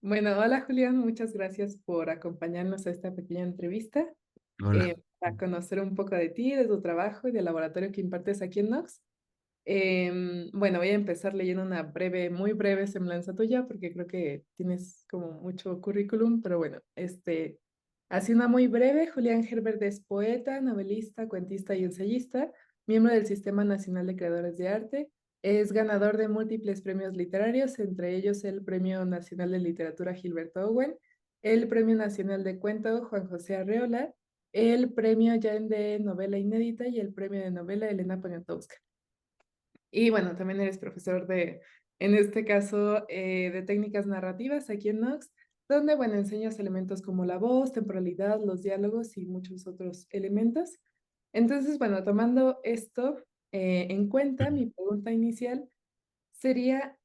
Bueno, hola Julián, muchas gracias por acompañarnos a esta pequeña entrevista Hola. para conocer un poco de ti, de tu trabajo y del laboratorio que impartes aquí en Knox. Bueno, voy a empezar leyendo una breve, muy breve semblanza tuya porque creo que tienes como mucho currículum, pero bueno, así una muy breve. Julián Herbert es poeta, novelista, cuentista y ensayista, miembro del Sistema Nacional de Creadores de Arte. Es ganador de múltiples premios literarios, entre ellos el Premio Nacional de Literatura Gilberto Owen, el Premio Nacional de Cuento Juan José Arreola, el Premio Jaén de Novela Inédita y el Premio de Novela Elena Poniatowska. Y bueno, también eres profesor en este caso, de técnicas narrativas aquí en Knox, donde, bueno, enseñas elementos como la voz, temporalidad, los diálogos y muchos otros elementos. Entonces, bueno, tomando esto en cuenta, mi pregunta inicial sería,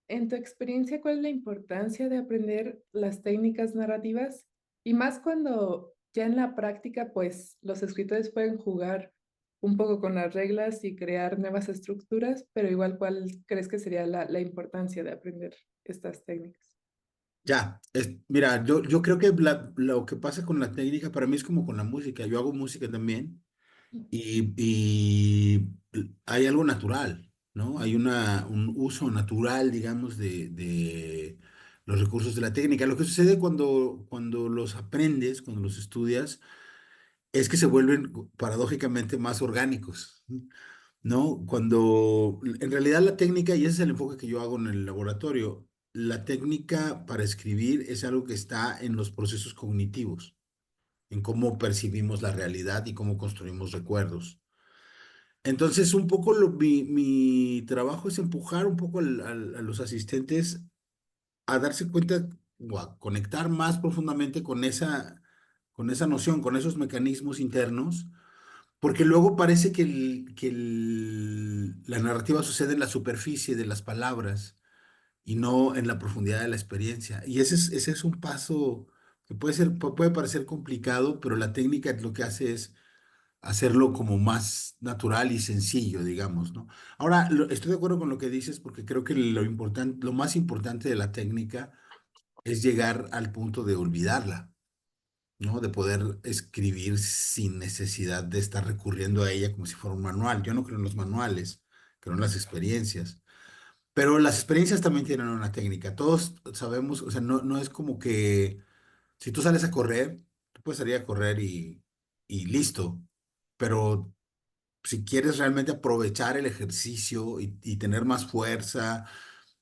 en tu experiencia, ¿cuál es la importancia de aprender las técnicas narrativas? Y más cuando ya en la práctica, pues los escritores pueden jugar un poco con las reglas y crear nuevas estructuras, pero igual, ¿cuál crees que sería la importancia de aprender estas técnicas? Ya, mira, yo creo que lo que pasa con la técnica para mí es como con la música. Yo hago música también y hay algo natural, ¿no? Hay un uso natural, digamos, de los recursos de la técnica. Lo que sucede cuando los aprendes, cuando los estudias, es que se vuelven paradójicamente más orgánicos, ¿no? Cuando en realidad la técnica, y ese es el enfoque que yo hago en el laboratorio, la técnica para escribir es algo que está en los procesos cognitivos, en cómo percibimos la realidad y cómo construimos recuerdos. Entonces, un poco mi trabajo es empujar un poco a los asistentes a darse cuenta o a conectar más profundamente con esa noción, con esos mecanismos internos porque luego parece que la narrativa sucede en la superficie de las palabras y no en la profundidad de la experiencia. Y ese es un paso que puede parecer complicado, pero la técnica lo que hace es hacerlo como más natural y sencillo, digamos, ¿no? Ahora, estoy de acuerdo con lo que dices porque creo que lo más importante de la técnica es llegar al punto de olvidarla. ¿No? De poder escribir sin necesidad de estar recurriendo a ella como si fuera un manual. Yo no creo en los manuales, creo en las experiencias. Pero las experiencias también tienen una técnica. Todos sabemos, o sea, no es como que si tú sales a correr, tú puedes salir a correr y listo. Pero si quieres realmente aprovechar el ejercicio y tener más fuerza,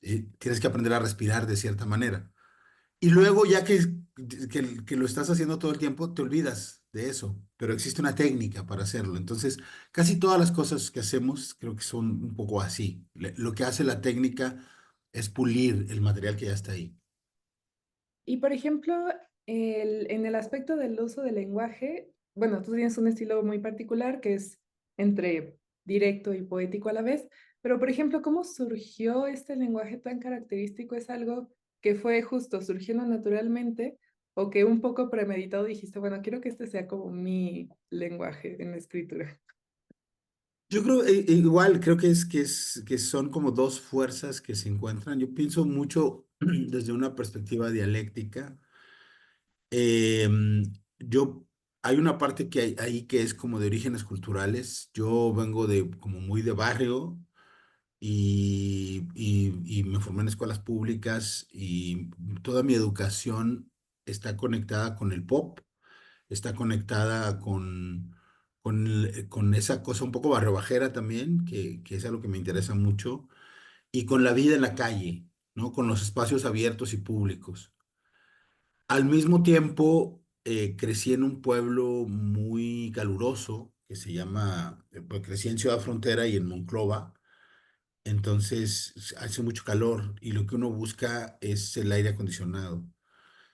tienes que aprender a respirar de cierta manera. Y luego, ya que lo estás haciendo todo el tiempo, te olvidas de eso, pero existe una técnica para hacerlo. Entonces, casi todas las cosas que hacemos creo que son un poco así. Lo que hace la técnica es pulir el material que ya está ahí. Y por ejemplo, en el aspecto del uso del lenguaje, bueno, tú tienes un estilo muy particular que es entre directo y poético a la vez, pero por ejemplo, ¿cómo surgió este lenguaje tan característico? ¿Es algo que fue justo surgiendo naturalmente o que un poco premeditado dijiste, bueno, quiero que este sea como mi lenguaje en la escritura? Yo creo, igual, creo que son como dos fuerzas que se encuentran. Yo pienso mucho desde una perspectiva dialéctica. Yo, hay una parte que hay ahí que es como de orígenes culturales. Yo vengo de como muy de barrio y me formé en escuelas públicas y toda mi educación está conectada con el pop, está conectada con esa cosa un poco barriobajera también, que es algo que me interesa mucho, y con la vida en la calle, ¿no? Con los espacios abiertos y públicos. Al mismo tiempo, crecí en un pueblo muy caluroso que se llama, pues crecí en Ciudad Frontera y en Monclova. Entonces hace mucho calor y lo que uno busca es el aire acondicionado.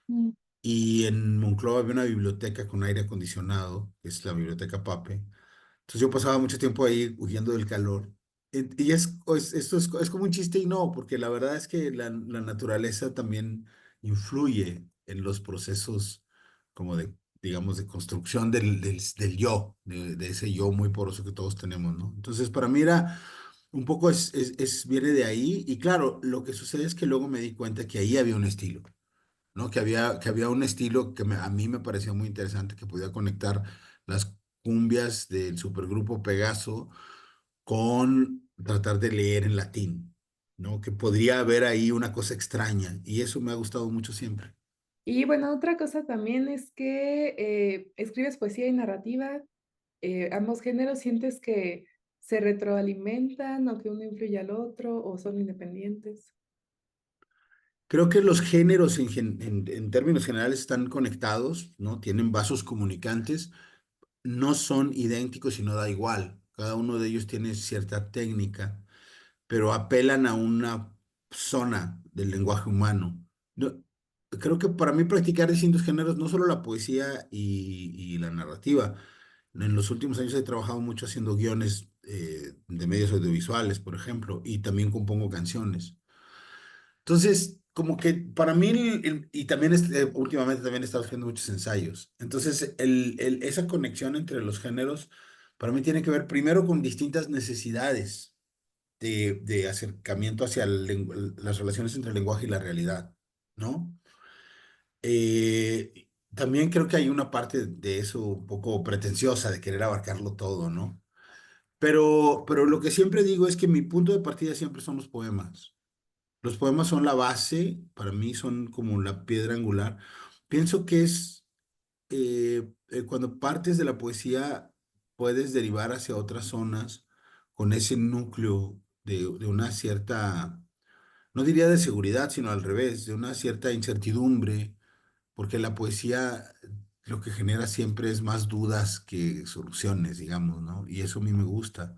Mm. Y en Monclova había una biblioteca con aire acondicionado, que es la Biblioteca Pape. Entonces yo pasaba mucho tiempo ahí huyendo del calor. Y esto es como un chiste y no, porque la verdad es que la naturaleza también influye en los procesos como de, digamos, de construcción del yo, de ese yo muy poroso que todos tenemos, ¿no? Entonces para mí era un poco viene de ahí y claro, lo que sucede es que luego me di cuenta que ahí había un estilo. ¿no? Que había un estilo a mí me parecía muy interesante, que podía conectar las cumbias del supergrupo Pegaso con tratar de leer en latín, ¿no? Que podría haber ahí una cosa extraña, y eso me ha gustado mucho siempre. Y bueno, otra cosa también es que escribes poesía y narrativa, ambos géneros, ¿sientes que se retroalimentan o que uno influye al otro o son independientes? Creo que los géneros en términos generales están conectados, ¿no? Tienen vasos comunicantes, no son idénticos y no da igual. Cada uno de ellos tiene cierta técnica, pero apelan a una zona del lenguaje humano. Creo que para mí practicar distintos géneros, no solo la poesía y la narrativa. En los últimos años he trabajado mucho haciendo guiones de medios audiovisuales, por ejemplo, y también compongo canciones. Entonces, como que para mí, y también últimamente también he estado haciendo muchos ensayos. Entonces, esa conexión entre los géneros, para mí tiene que ver primero con distintas necesidades de acercamiento hacia las relaciones entre el lenguaje y la realidad, ¿no? También creo que hay una parte de eso un poco pretenciosa, de querer abarcarlo todo, ¿no? Pero lo que siempre digo es que mi punto de partida siempre son los poemas. Los poemas son la base, para mí son como la piedra angular. Pienso que es cuando partes de la poesía, puedes derivar hacia otras zonas con ese núcleo de una cierta, no diría de seguridad, sino al revés, de una cierta incertidumbre, porque la poesía lo que genera siempre es más dudas que soluciones, digamos, ¿no? Y eso a mí me gusta.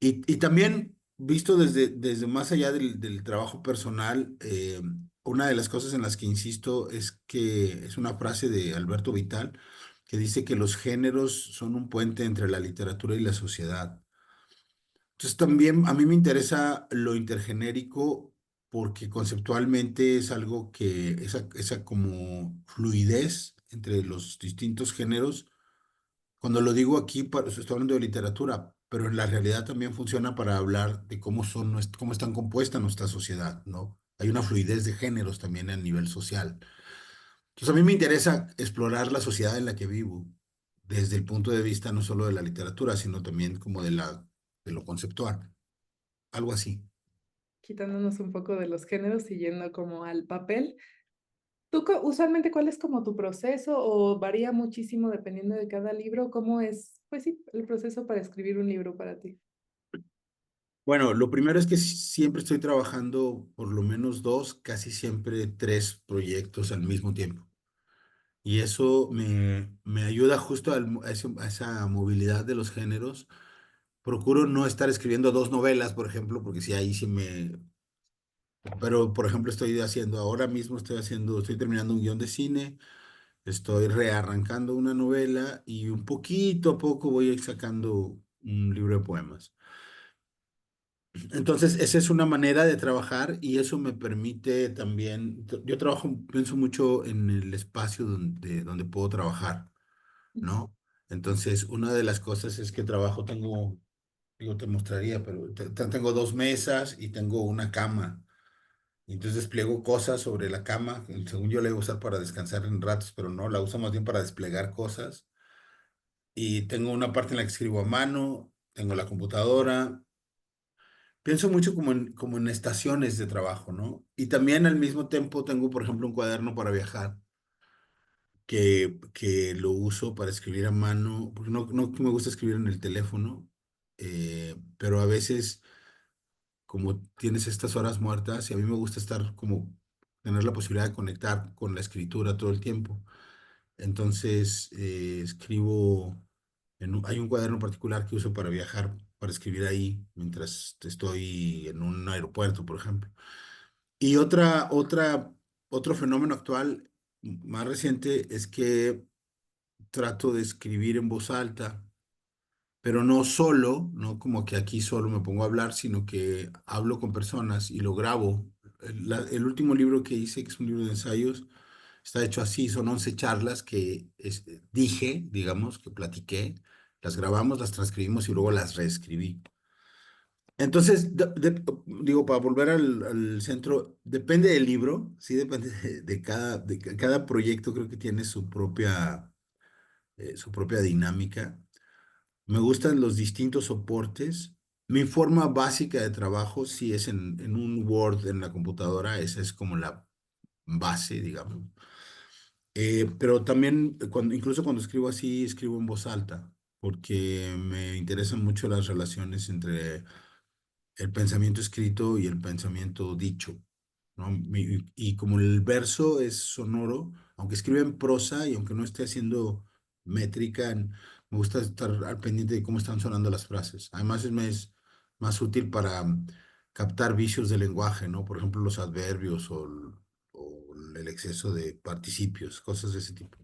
Y también, visto desde más allá del trabajo personal, una de las cosas en las que insisto es que es una frase de Alberto Vital que dice que los géneros son un puente entre la literatura y la sociedad. Entonces también a mí me interesa lo intergenérico porque conceptualmente es algo que esa como fluidez entre los distintos géneros, cuando lo digo aquí, estoy hablando de literatura, pero en la realidad también funciona para hablar de cómo cómo están compuestas nuestra sociedad, ¿no? Hay una fluidez de géneros también a nivel social. Entonces, a mí me interesa explorar la sociedad en la que vivo, desde el punto de vista no solo de la literatura, sino también como de lo conceptual, algo así. Quitándonos un poco de los géneros y yendo como al papel. ¿Tú usualmente cuál es como tu proceso o varía muchísimo dependiendo de cada libro? ¿Cómo es, pues sí, el proceso para escribir un libro para ti? Bueno, lo primero es que siempre estoy trabajando por lo menos dos, casi siempre tres proyectos al mismo tiempo. Y eso me ayuda justo a esa movilidad de los géneros. Procuro no estar escribiendo dos novelas, por ejemplo, porque si ahí sí me... Pero, por ejemplo, ahora mismo estoy terminando un guión de cine, estoy rearrancando una novela y un poquito a poco voy a ir sacando un libro de poemas. Entonces, esa es una manera de trabajar y eso me permite también, pienso mucho en el espacio donde puedo trabajar, ¿no? Entonces, una de las cosas es que digo, te mostraría, pero tengo dos mesas y tengo una cama. Y entonces despliego cosas sobre la cama, que según yo la iba a usar para descansar en ratos, pero no, la uso más bien para desplegar cosas. Y tengo una parte en la que escribo a mano, tengo la computadora. Pienso mucho como en estaciones de trabajo, ¿no? Y también al mismo tiempo tengo, por ejemplo, un cuaderno para viajar que lo uso para escribir a mano, porque no me gusta escribir en el teléfono, pero a veces como tienes estas horas muertas y a mí me gusta estar como tener la posibilidad de conectar con la escritura todo el tiempo. Entonces escribo, hay un cuaderno particular que uso para viajar, para escribir ahí mientras estoy en un aeropuerto, por ejemplo. Y otro fenómeno actual más reciente es que trato de escribir en voz alta, pero no solo, no como que aquí solo me pongo a hablar, sino que hablo con personas y lo grabo. El último libro que hice, que es un libro de ensayos, está hecho así, son 11 charlas que dije, digamos, que platiqué, las grabamos, las transcribimos y luego las reescribí. Entonces, digo, para volver al centro, depende del libro, sí, depende de cada proyecto, creo que tiene su propia dinámica. Me gustan los distintos soportes. Mi forma básica de trabajo sí es en un Word en la computadora, esa es como la base, digamos. Pero también, incluso cuando escribo así, escribo en voz alta, porque me interesan mucho las relaciones entre el pensamiento escrito y el pensamiento dicho, ¿no? Y como el verso es sonoro, aunque escribe en prosa y aunque no esté haciendo métrica, me gusta estar al pendiente de cómo están sonando las frases. Además, es más útil para captar vicios del lenguaje, ¿no? Por ejemplo, los adverbios o el exceso de participios, cosas de ese tipo.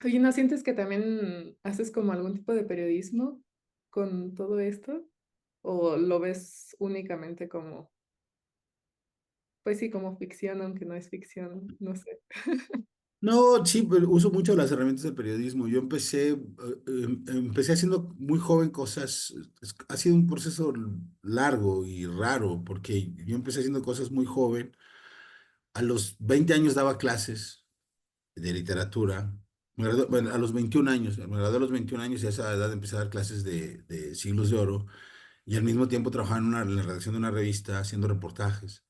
Oye, ¿no sientes que también haces como algún tipo de periodismo con todo esto? ¿O lo ves únicamente como, pues sí, como ficción, aunque no es ficción? No sé. No, sí, pero uso mucho las herramientas del periodismo. Yo empecé haciendo muy joven cosas. Ha sido un proceso largo y raro, porque yo empecé haciendo cosas muy joven. A los 20 años daba clases de literatura. Bueno, a los 21 años, me gradué a los 21 años y a esa edad empecé a dar clases de siglos de oro y al mismo tiempo trabajaba en la redacción de una revista haciendo reportajes.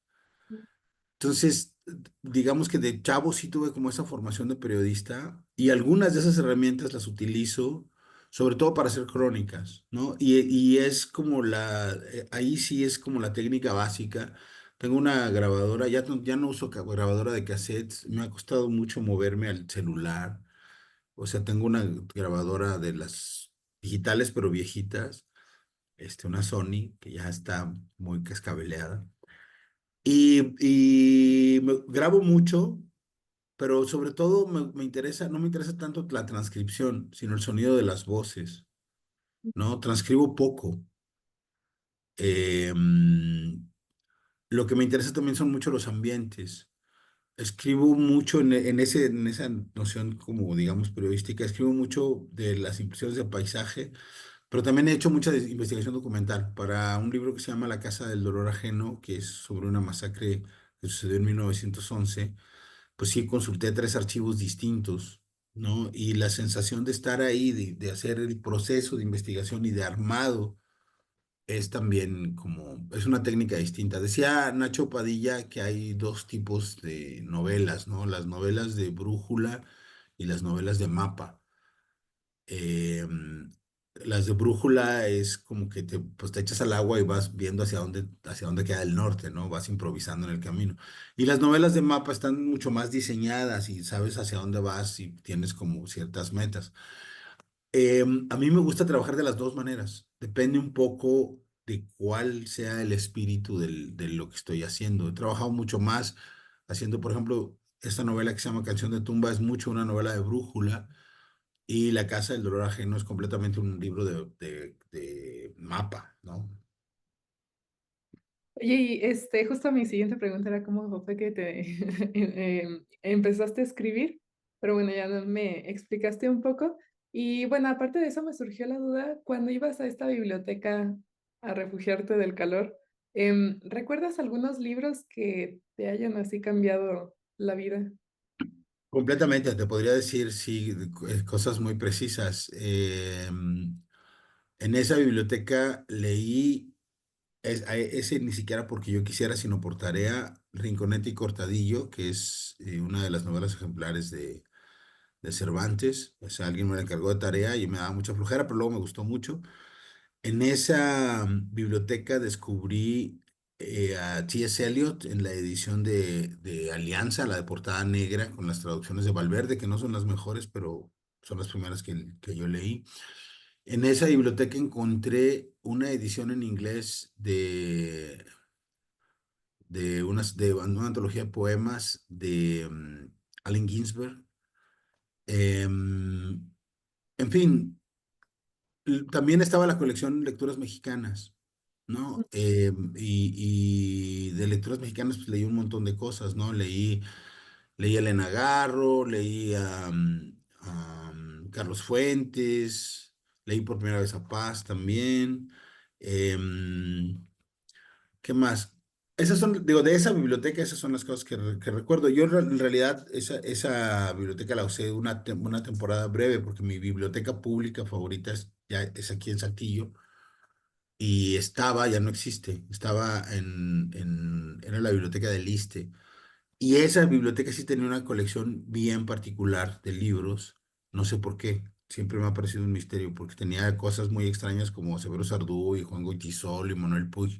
Entonces, digamos que de chavo sí tuve como esa formación de periodista y algunas de esas herramientas las utilizo, sobre todo para hacer crónicas, ¿no? Y es como ahí sí es como la técnica básica. Tengo una grabadora, ya no uso grabadora de cassettes, me ha costado mucho moverme al celular. O sea, tengo una grabadora de las digitales, pero viejitas, una Sony que ya está muy cascabeleada. Grabo mucho, pero sobre todo me interesa, no me interesa tanto la transcripción, sino el sonido de las voces, ¿no? Transcribo poco. Lo que me interesa también son mucho los ambientes. Escribo mucho en esa noción como, digamos, periodística, escribo mucho de las impresiones de paisaje, pero también he hecho mucha investigación documental para un libro que se llama La Casa del Dolor Ajeno, que es sobre una masacre que sucedió en 1911. Pues sí, consulté tres archivos distintos, ¿no? Y la sensación de estar ahí, de hacer el proceso de investigación y de armado, es también es una técnica distinta. Decía Nacho Padilla que hay dos tipos de novelas, ¿no? Las novelas de brújula y las novelas de mapa. Eh, las de brújula es como que pues te echas al agua y vas viendo hacia dónde queda el norte, ¿no? Vas improvisando en el camino. Y las novelas de mapa están mucho más diseñadas y sabes hacia dónde vas y tienes como ciertas metas. A mí me gusta trabajar de las dos maneras. Depende un poco de cuál sea el espíritu de lo que estoy haciendo. He trabajado mucho más haciendo, por ejemplo, esta novela que se llama Canción de Tumba es mucho una novela de brújula y La Casa del Dolor Ajeno es completamente un libro de mapa, ¿no? Oye, y justo mi siguiente pregunta era cómo fue que te empezaste a escribir, pero bueno, ya me explicaste un poco. Y bueno, aparte de eso me surgió la duda, cuando ibas a esta biblioteca a refugiarte del calor, ¿recuerdas algunos libros que te hayan así cambiado la vida? Completamente, te podría decir, sí, cosas muy precisas. En esa biblioteca leí, ese ni siquiera porque yo quisiera, sino por tarea, Rinconete y Cortadillo, que es una de las novelas ejemplares de Cervantes. O sea, alguien me la encargó de tarea y me daba mucha flojera, pero luego me gustó mucho. En esa biblioteca descubrí a T.S. Eliot en la edición de Alianza, la de portada negra, con las traducciones de Valverde, que no son las mejores, pero son las primeras que yo leí. En esa biblioteca encontré una edición en inglés de una antología de poemas de Allen Ginsberg. Em, en fin, también estaba la colección Lecturas Mexicanas, ¿no? Y de lecturas mexicanas pues leí un montón de cosas, ¿no? Leí a Elena Garro, leí a Carlos Fuentes, leí por primera vez a Paz también. Em, ¿Qué más? Esas son, digo, de esa biblioteca, esas son las cosas que recuerdo. Yo en realidad esa biblioteca la usé una temporada breve porque mi biblioteca pública favorita es aquí en Saltillo y ya no existe, era la biblioteca del Iste. Y esa biblioteca sí tenía una colección bien particular de libros, no sé por qué, siempre me ha parecido un misterio, porque tenía cosas muy extrañas como Severo Sardú y Juan Goytisol y Manuel Puig.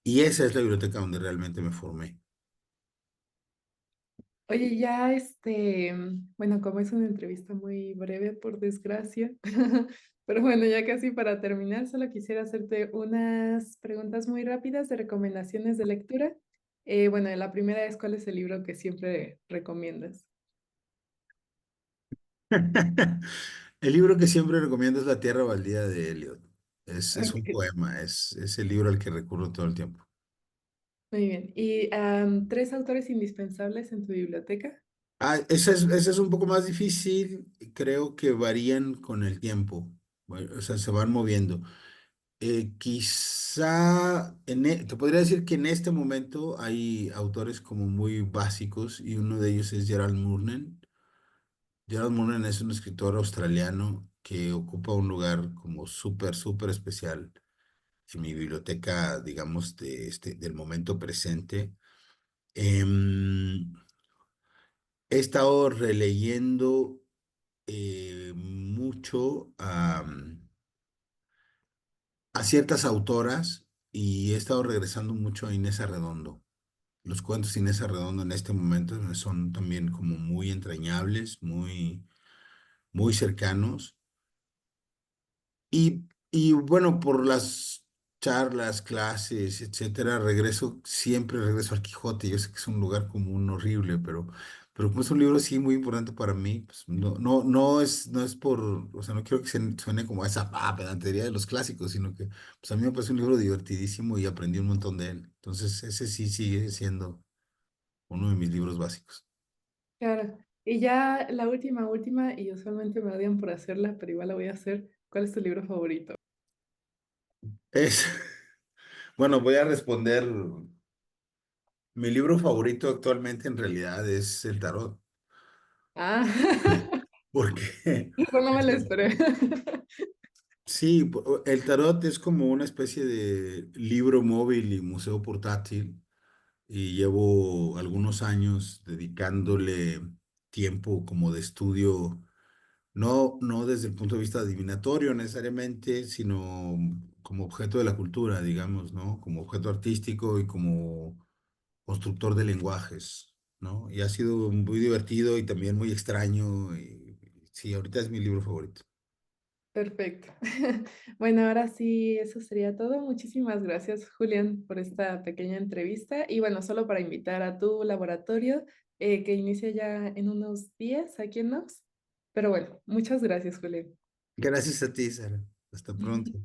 Y esa es la biblioteca donde realmente me formé. Oye, ya bueno, como es una entrevista muy breve, por desgracia, pero bueno, ya casi para terminar, solo quisiera hacerte unas preguntas muy rápidas de recomendaciones de lectura. Bueno, la primera es, ¿cuál es el libro que siempre recomiendas? El libro que siempre recomiendo es La Tierra Baldía de Eliot. Es un Ok, poema, es el libro al que recurro todo el tiempo. muy bien. ¿Y tres autores indispensables en tu biblioteca? Esa es un poco más difícil, creo que varían con el tiempo, bueno, o sea, se van moviendo. Quizá, te podría decir que en este momento hay autores como muy básicos y uno de ellos es Gerald Murnen. Gerald Murnen es un escritor australiano que ocupa un lugar como súper especial en mi biblioteca, digamos, del momento presente. Em, He estado releyendo mucho a ciertas autoras y he estado regresando mucho a Inés Arredondo. Los cuentos de Inés Arredondo en este momento me son también como muy entrañables, muy cercanos. Y bueno, por las charlas, clases, etcétera, siempre regreso al Quijote. Yo sé que es un lugar común horrible, pero como es un libro sí muy importante para mí, pues no es o sea, no quiero que suene como a esa pedantería de los clásicos, sino que pues a mí me parece un libro divertidísimo y aprendí un montón de él. Entonces, ese sí sigue siendo uno de mis libros básicos. Claro. Y ya la última, y usualmente me odian por hacerla, pero igual la voy a hacer. ¿Cuál es tu libro favorito? Es, bueno, voy a responder. Mi libro favorito actualmente en realidad es el tarot, Ah, porque eso no me lo esperé. sí, el tarot es como una especie de libro móvil y museo portátil y llevo algunos años dedicándole tiempo como de estudio, no desde el punto de vista adivinatorio necesariamente, sino como objeto de la cultura, digamos, ¿no? Como objeto artístico y como constructor de lenguajes, ¿no? Y ha sido muy divertido y también muy extraño. Y sí, ahorita es mi libro favorito. Perfecto. Bueno, ahora sí, eso sería todo. Muchísimas gracias, Julián, por esta pequeña entrevista. Y bueno, solo para invitar a tu laboratorio, que inicia ya en unos días aquí en Knox. Pero bueno, muchas gracias, Julián. Gracias a ti, Sara. Hasta pronto.